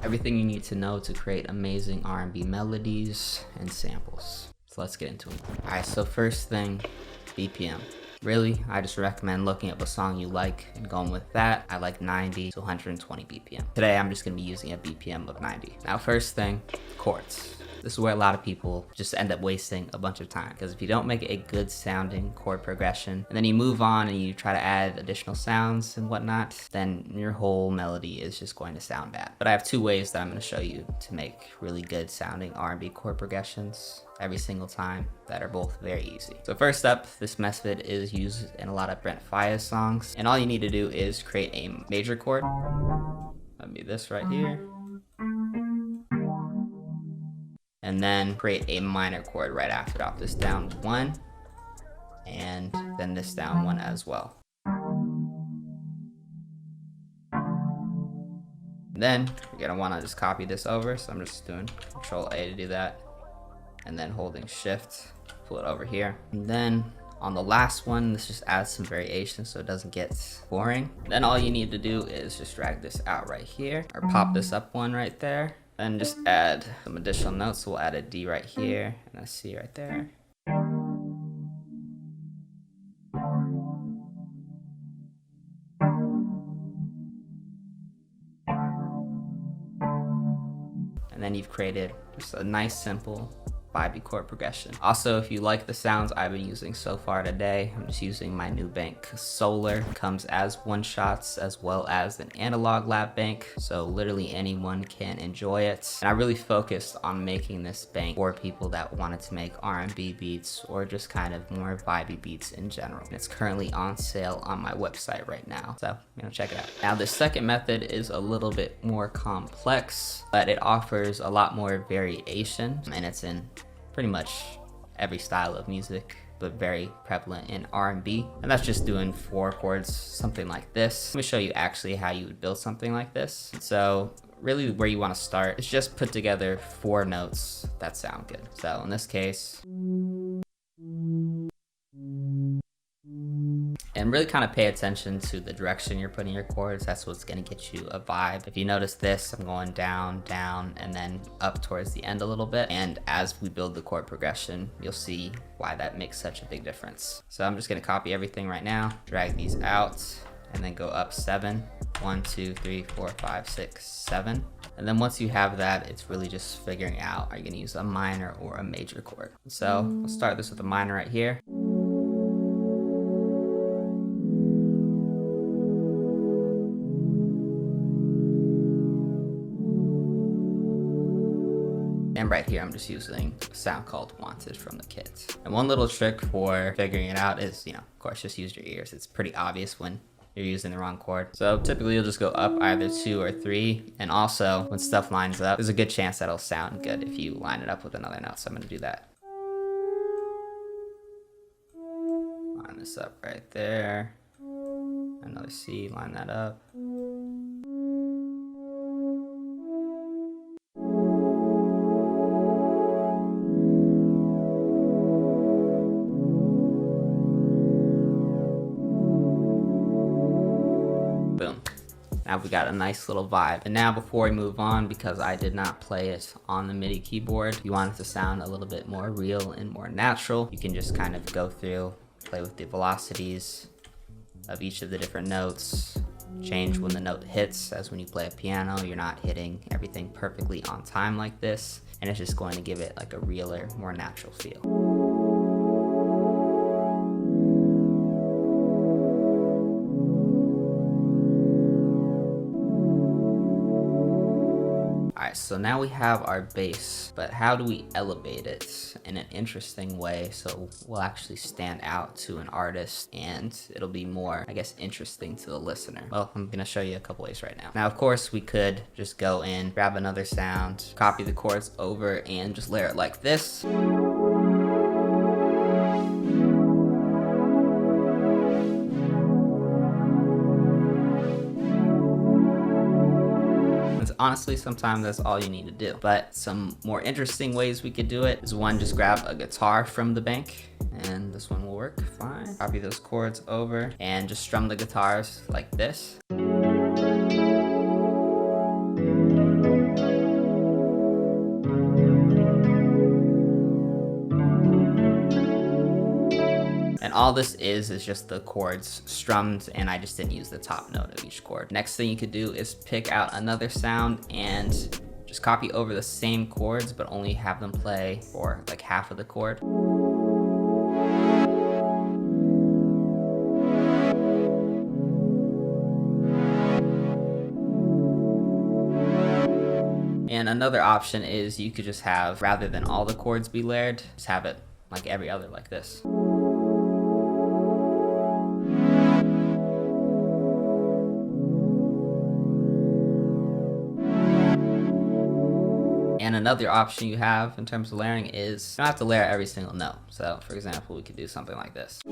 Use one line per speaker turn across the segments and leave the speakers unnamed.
Everything you need to know to create amazing R&B melodies and samples. So let's get into it. Alright, so first thing, BPM. Really, I just recommend looking up a song you like and going with that. I like 90 to 120 BPM. Today, I'm just gonna be using a BPM of 90. Now, first thing, chords. This is where a lot of people just end up wasting a bunch of time, because if you don't make a good sounding chord progression and then you move on and you try to add additional sounds and whatnot, then your whole melody is just going to sound bad. But I have two ways that I'm going to show you to make really good sounding R&B chord progressions every single time that are both very easy. So first up, this method is used in a lot of Brent Faiyaz songs, and all you need to do is create a major chord. That'd be this right here. And then create a minor chord right after. Drop this down 1, and then this down 1 as well. Then you're gonna wanna just copy this over, so I'm just doing Control A to do that, and then holding Shift, pull it over here. And then on the last one, let's just add some variation so it doesn't get boring. Then all you need to do is just drag this out right here, or pop this up one right there. Then just add some additional notes. So we'll add a D right here and a C right there. And then you've created just a nice, simple 5-beat chord progression. Also, if you like the sounds I've been using so far today, I'm just using my new bank, Solar. It comes as one-shots as well as an analog lap bank, so literally anyone can enjoy it. And I really focused on making this bank for people that wanted to make R&B beats or just kind of more vibey beats in general. And it's currently on sale on my website right now, so check it out. Now, the second method is a little bit more complex, but it offers a lot more variation, and it's in pretty much every style of music, but very prevalent in R&B. And that's just doing 4 chords, something like this. Let me show you actually how you would build something like this. So really where you want to start is just put together 4 notes that sound good. So in this case, and really kind of pay attention to the direction you're putting your chords. That's what's going to get you a vibe. If you notice this, I'm going down, down, and then up towards the end a little bit. And as we build the chord progression, you'll see why that makes such a big difference. So I'm just going to copy everything right now, drag these out, and then go up 7. 1, 2, 3, 4, 5, 6, 7. And then once you have that, it's really just figuring out, are you going to use a minor or a major chord? So we'll start this with a minor right here. And right here, I'm just using a sound called Wanted from the Kids. And one little trick for figuring it out is, of course, just use your ears. It's pretty obvious when you're using the wrong chord. So typically you'll just go up either 2 or 3. And also when stuff lines up, there's a good chance that it'll sound good if you line it up with another note. So I'm gonna do that. Line this up right there. Another C, line that up. Boom. Now we got a nice little vibe. And now before we move on, because I did not play it on the MIDI keyboard, if you want it to sound a little bit more real and more natural, you can just kind of go through, play with the velocities of each of the different notes, change when the note hits, as when you play a piano, you're not hitting everything perfectly on time like this, and it's just going to give it like a realer, more natural feel. Alright, so now we have our bass, but how do we elevate it in an interesting way so we'll actually stand out to an artist and it'll be more, I guess, interesting to the listener? Well, I'm gonna show you a couple ways right now. Now, of course, we could just go in, grab another sound, copy the chords over, and just layer it like this. Honestly, sometimes that's all you need to do. But some more interesting ways we could do it is one, just grab a guitar from the bank, and this one will work fine. Copy those chords over and just strum the guitars like this. all this is just the chords strummed, and I just didn't use the top note of each chord. Next thing you could do is pick out another sound and just copy over the same chords, but only have them play for like half of the chord. And another option is you could just have, rather than all the chords be layered, just have it like every other, like this. And another option you have in terms of layering is you don't have to layer every single note. So for example, we could do something like this. I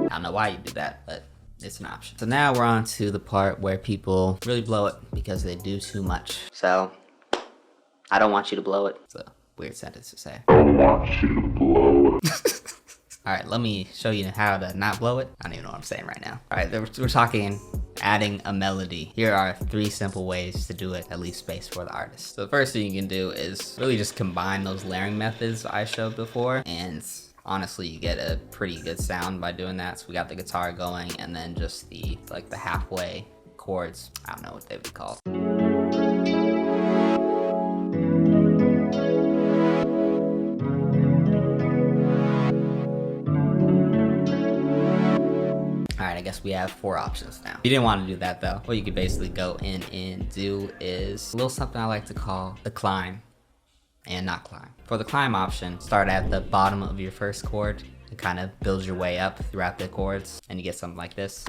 don't know why you do that, but it's an option. So now we're on to the part where people really blow it because they do too much. So I don't want you to blow it. It's a weird sentence to say. I don't want you to blow it. All right, let me show you how to not blow it. I don't even know what I'm saying right now. All right, we're talking adding a melody. Here are 3 simple ways to do it, at least space for the artist. So the first thing you can do is really just combine those layering methods I showed before, and honestly, you get a pretty good sound by doing that. So we got the guitar going, and then just the halfway chords. I don't know what they would be called. Alright, I guess we have 4 options now. If you didn't want to do that though, what you could basically go in and do is a little something I like to call the climb and not climb. For the climb option, start at the bottom of your first chord and kind of build your way up throughout the chords, and you get something like this.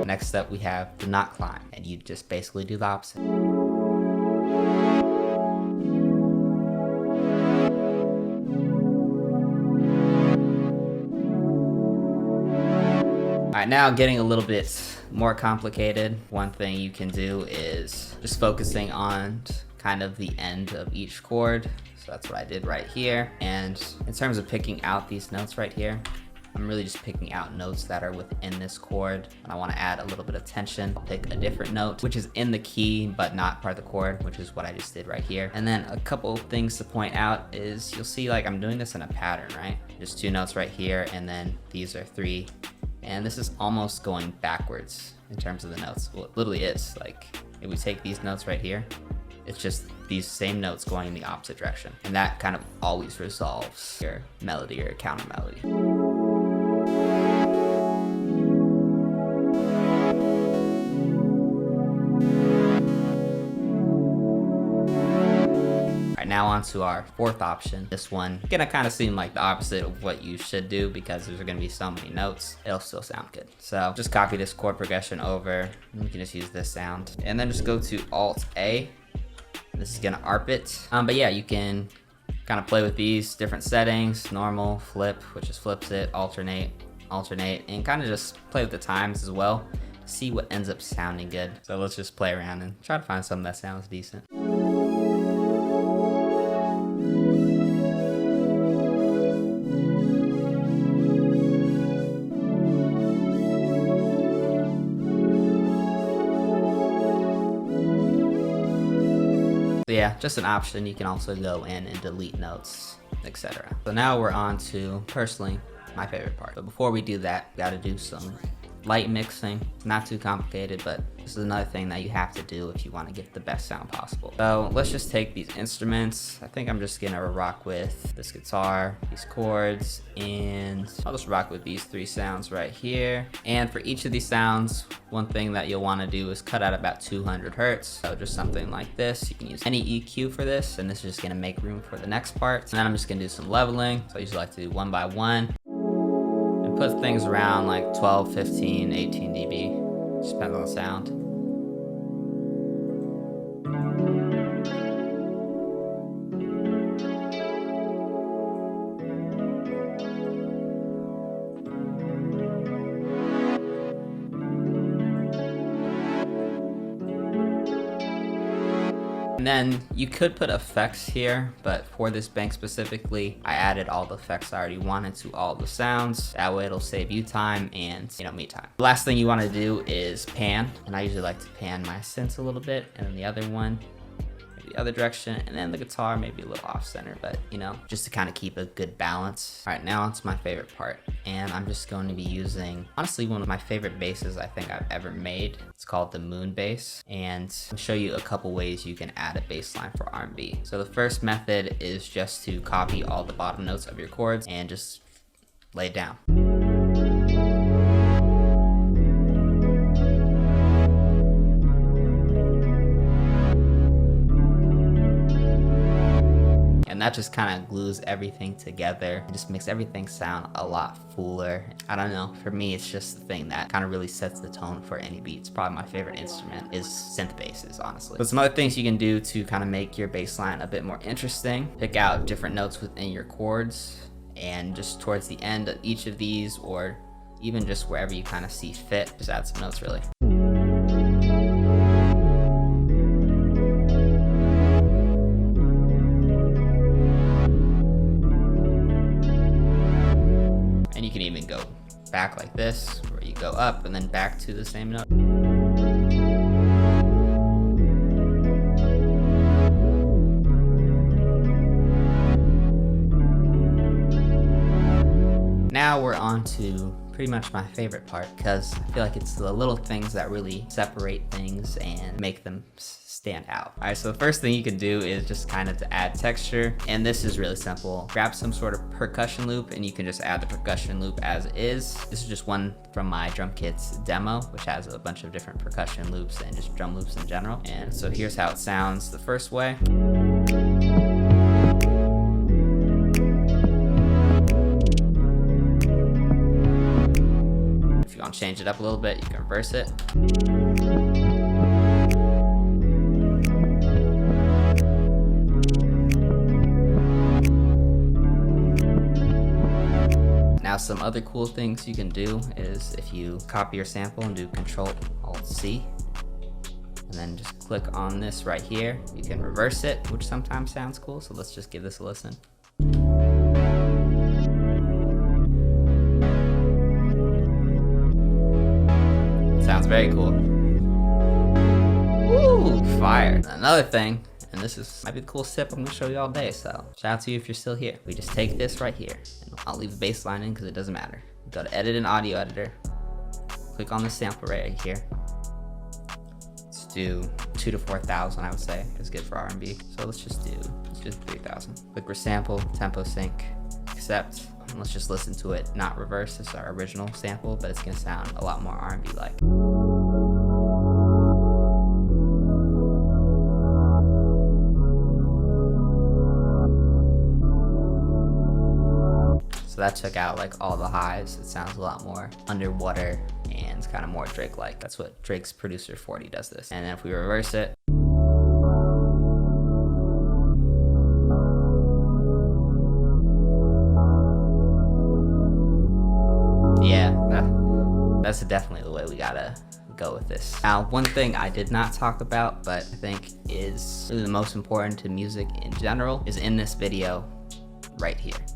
Next up, we have the not climb, and you just basically do the opposite. Alright, now getting a little bit more complicated. One thing you can do is just focusing on kind of the end of each chord. So that's what I did right here. And in terms of picking out these notes right here, I'm really just picking out notes that are within this chord, and I want to add a little bit of tension. I'll pick a different note, which is in the key, but not part of the chord, which is what I just did right here. And then a couple of things to point out is you'll see like I'm doing this in a pattern, right? Just 2 notes right here, and then these are 3. And this is almost going backwards in terms of the notes. Well, it literally is. Like, if we take these notes right here, it's just these same notes going in the opposite direction. And that kind of always resolves your melody or counter melody. Now on to our 4th option. This one gonna kind of seem like the opposite of what you should do because there's gonna be so many notes. It'll still sound good. So just copy this chord progression over. You can just use this sound. And then just go to Alt-A. This is gonna ARP it. But yeah, you can kind of play with these different settings. Normal, flip, which just flips it, alternate, and kind of just play with the times as well. See what ends up sounding good. So let's just play around and try to find something that sounds decent. Yeah, just an option. You can also go in and delete notes, etc. So now we're on to, personally, my favorite part. But before we do that, we gotta do some light mixing. It's not too complicated, but this is another thing that you have to do if you want to get the best sound possible. So let's just take these instruments. I think I'm just gonna rock with this guitar, these chords, and I'll just rock with these 3 sounds right here. And for each of these sounds, one thing that you'll want to do is cut out about 200 hertz. So just something like this. You can use any EQ for this, and this is just gonna make room for the next part. And then I'm just gonna do some leveling. So I usually like to do 1 by 1. Put things around like 12, 15, 18 dB. Just depends on the sound. And then you could put effects here, but for this bank specifically, I added all the effects I already wanted to all the sounds. That way it'll save you time and, me time. The last thing you want to do is pan, and I usually like to pan my synths a little bit, and then the other one, maybe the other direction, and then the guitar maybe a little off center, but just to kind of keep a good balance. All right, now onto my favorite part, and I'm just going to be using, honestly, one of my favorite basses I think I've ever made. It's called the Moon Bass, and I'll show you a couple ways you can add a bass line for R&B. So the first method is just to copy all the bottom notes of your chords and just lay it down. And that just kind of glues everything together. It just makes everything sound a lot fuller. I don't know, for me it's just the thing that kind of really sets the tone for any beat. It's probably my favorite instrument is synth basses, honestly. But some other things you can do to kind of make your bass line a bit more interesting. Pick out different notes within your chords, and just towards the end of each of these, or even just wherever you kind of see fit, just add some notes really. You can even go back like this, where you go up and then back to the same note. Now we're on to pretty much my favorite part, because I feel like it's the little things that really separate things and make them stand out. All right, so the first thing you can do is just kind of to add texture, and this is really simple. Grab some sort of percussion loop, and you can just add the percussion loop as is. This is just one from my drum kits demo, which has a bunch of different percussion loops and just drum loops in general. And so here's how it sounds the first way. If you want to change it up a little bit, you can reverse it. Now some other cool things you can do is if you copy your sample and do Control-Alt-C, and then just click on this right here, you can reverse it, which sometimes sounds cool. So let's just give this a listen. Sounds very cool. Ooh, fire. Another thing, and this might be the coolest tip I'm gonna show you all day, so shout out to you if you're still here. We just take this right here, and I'll leave the bass line in because it doesn't matter. Go to Edit and Audio Editor, click on the sample right here. Let's do 2,000 to 4,000, I would say, is good for R&B. So let's just do 3,000. Click Resample, Tempo Sync, Accept. And let's just listen to it, not reverse. This is our original sample, but it's gonna sound a lot more R&B like. So that took out like all the highs. It sounds a lot more underwater and kind of more Drake-like. That's what Drake's Producer 40 does this. And then if we reverse it, yeah, that's definitely the way we gotta go with this. Now, one thing I did not talk about, but I think is really the most important to music in general, is in this video right here.